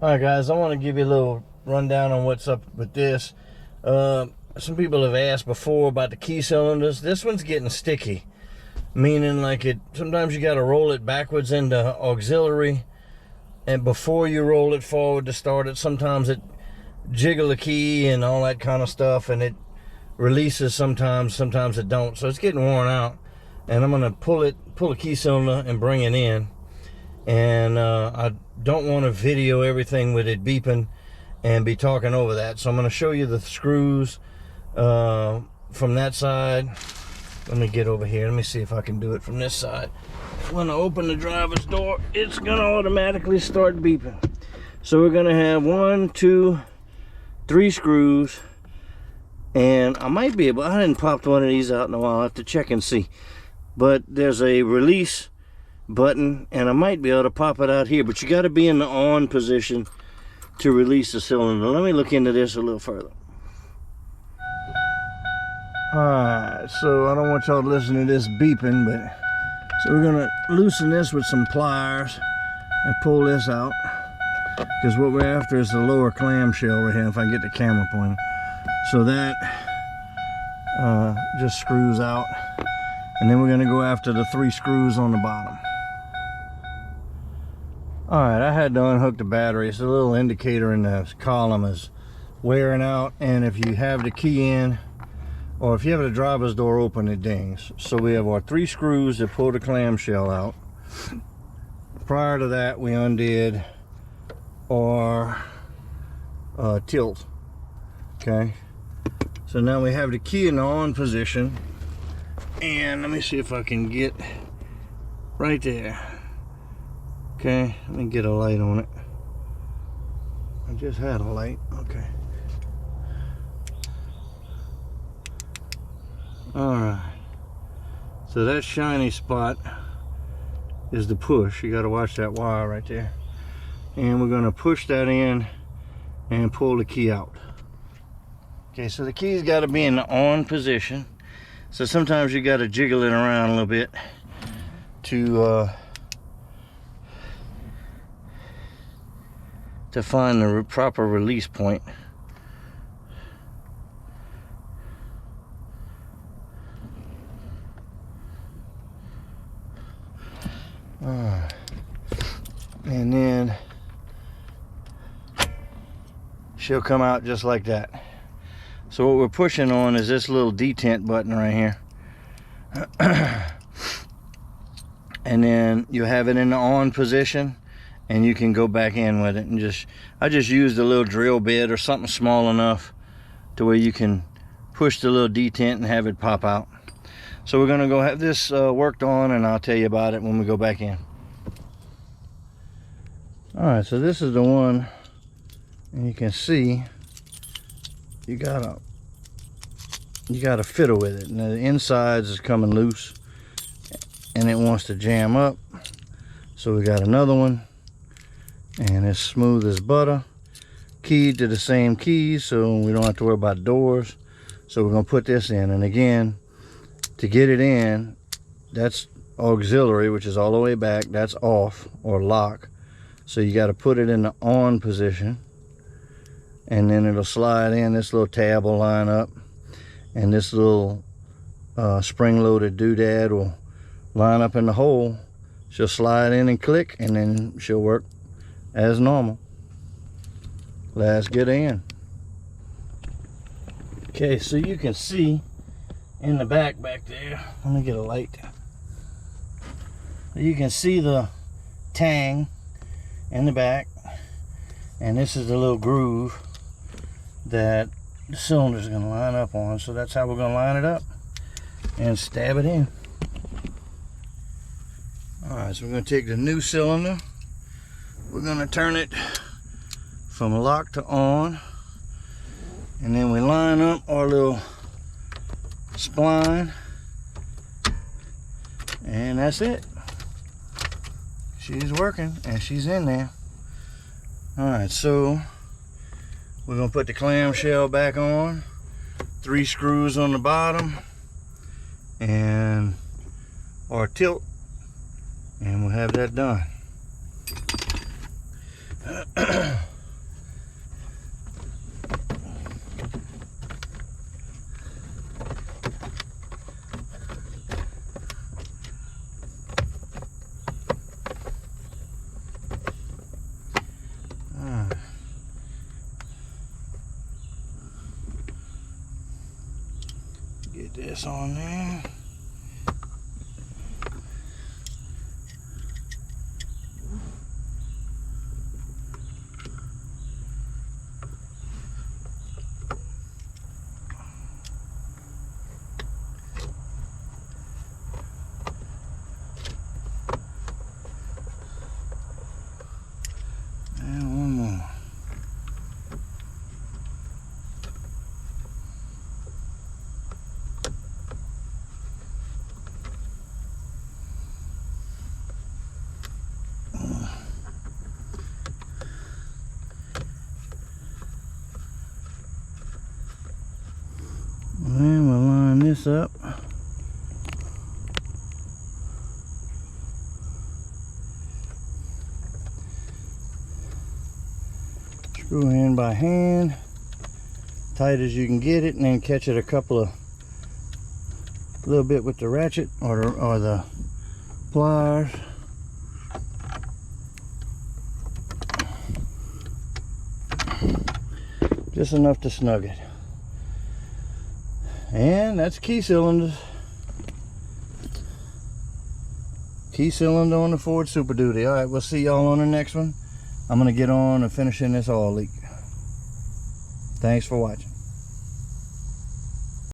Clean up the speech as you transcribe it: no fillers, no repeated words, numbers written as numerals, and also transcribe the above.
Alright guys, I want to give you a little rundown on what's up with this. Some people have asked before about the key cylinders. This one's getting sticky, meaning like sometimes you got to roll it backwards into auxiliary, and before you roll it forward to start it, sometimes it jiggle the key and all that kind of stuff, and it releases sometimes it don't. So it's getting worn out, and I'm gonna pull the key cylinder and bring it in. And I don't want to video everything with it beeping and be talking over that, so I'm going to show you the screws from that side. Let me get over here. Let me see if I can do it from this side. When I open the driver's door, it's going to automatically start beeping. So we're going to have 1, 2, 3 screws, and I might be able, I hadn't popped one of these out in a while. I'll have to check and see, but there's a release button, and I might be able to pop it out here, but you got to be in the on position to release the cylinder. Let me look into this a little further. Alright, so I don't want y'all to listen to this beeping, but so we're gonna loosen this with some pliers and pull this out, because what we're after is the lower clamshell right here, if I can get the camera pointing. So that just screws out, and then we're gonna go after the 3 screws on the bottom. Alright, I had to unhook the battery. It's a little indicator in the column is wearing out, and if you have the key in, or if you have the driver's door open, it dings. So we have our 3 screws that pull the clamshell out. Prior to that, we undid our tilt. Okay, so now we have the key in the on position, and let me see if I can get right there. Okay, let me get a light on it. I just had a light. Okay. Alright. So that shiny spot is the push. You got to watch that wire right there. And we're going to push that in and pull the key out. Okay, so the key's got to be in the on position. So sometimes you got to jiggle it around a little bit to find the proper release point. And then she'll come out just like that. So what we're pushing on is this little detent button right here. And then you have it in the on position, and you can go back in with it, and I just used a little drill bit or something small enough to where you can push the little detent and have it pop out. So we're gonna go have this worked on, and I'll tell you about it when we go back in. All right, so this is the one, and you can see you gotta fiddle with it. Now the insides is coming loose, and it wants to jam up. So we got another one, and it's smooth as butter, keyed to the same keys, so we don't have to worry about doors. So we're gonna put this in, and again, to get it in, that's auxiliary, which is all the way back. That's off or lock. So you got to put it in the on position, and then it'll slide in. This little tab will line up, and this little spring-loaded doodad will line up in the hole. She'll slide in and click, and then she'll work as normal. Let's get in. Okay, so you can see in the back there, let me get a light. You can see the tang in the back, and this is the little groove that the cylinder is going to line up on. So that's how we're going to line it up and stab it in. Alright, so we're going to take the new cylinder, we're going to turn it from lock to on, and then we line up our little spline, and that's it. She's working, and she's in there. Alright, so we're going to put the clamshell back on, 3 screws on the bottom, and our tilt, and we'll have that done. get this on there. And one more. And we'll line this up. Screw in by hand, tight as you can get it, and then catch it a little bit with the ratchet or the pliers. Just enough to snug it. And that's key cylinders. Key cylinder on the Ford Super Duty. Alright, we'll see y'all on the next one. I'm going to get on and finishing this oil leak. Thanks for watching.